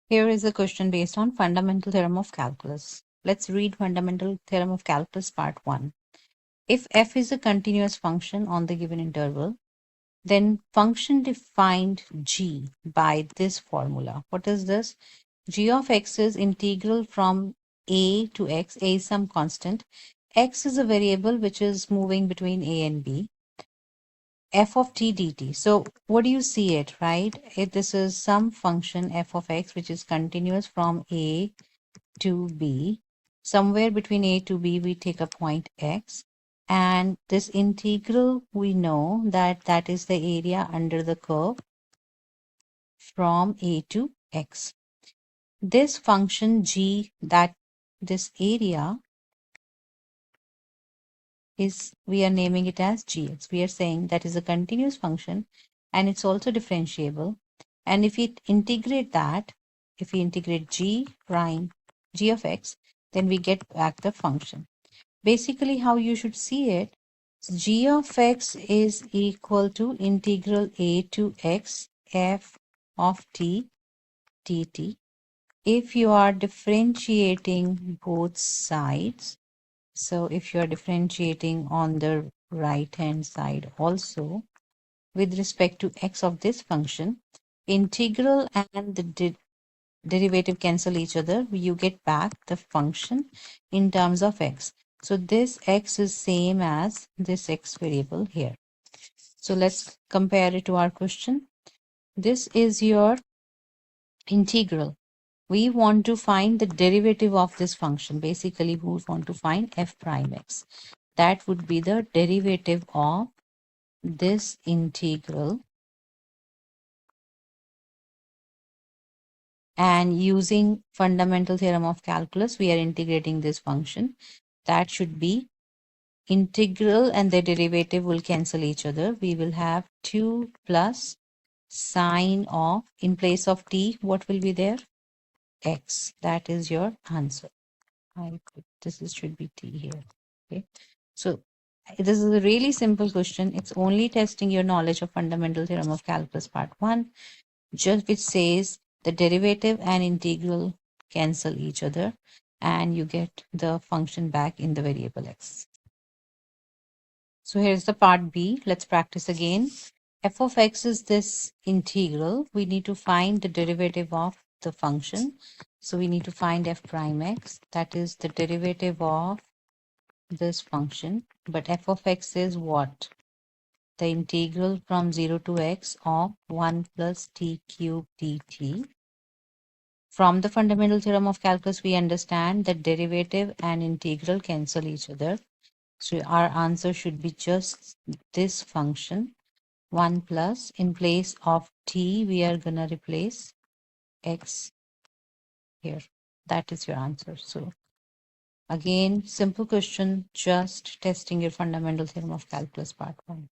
Here is a question based on fundamental theorem of calculus. Let's read fundamental theorem of calculus part 1. If f is a continuous function on the given interval, then function defined g by this formula. What is this? G of x is integral from a to x. A is some constant. X is a variable which is moving between a and b. F of t dt. So what do you see it, right? If this is some function f of x which is continuous from a to b. Somewhere between a to b we take a point x, and this integral we know that that is the area under the curve from a to x. This function g, that this area is, we are naming it as gx. We are saying that is a continuous function and it's also differentiable. And if we integrate that, if we integrate g prime g of x, then we get back the function. Basically, how you should see it, g of x is equal to integral a to x f of t dt. If you are differentiating both sides, so if you are differentiating on the right hand side also with respect to x of this function, integral and the derivative cancel each other, you get back the function in terms of x. So this x is same as this x variable here. So let's compare it to our question. This is your integral. We want to find the derivative of this function. Basically, we want to find f prime x. That would be the derivative of this integral. And using fundamental theorem of calculus, we are integrating this function. That should be integral and the derivative will cancel each other. We will have 2 plus sine of, in place of t, what will be there? X. That is your answer. Should be t here. Okay. So this is a really simple question. It's only testing your knowledge of fundamental theorem of calculus part 1, just which says the derivative and integral cancel each other and you get the function back in the variable x. So here's the part B. Let's practice again. F of x is this integral. We need to find the derivative of the function. So we need to find f prime x. That is the derivative of this function. But f of x is what? The integral from 0 to x of 1 plus t cubed dt. From the fundamental theorem of calculus, we understand that derivative and integral cancel each other. So our answer should be just this function, 1 plus, in place of t, we are going to replace x here. That is your answer. So again, simple question, just testing your fundamental theorem of calculus part 1.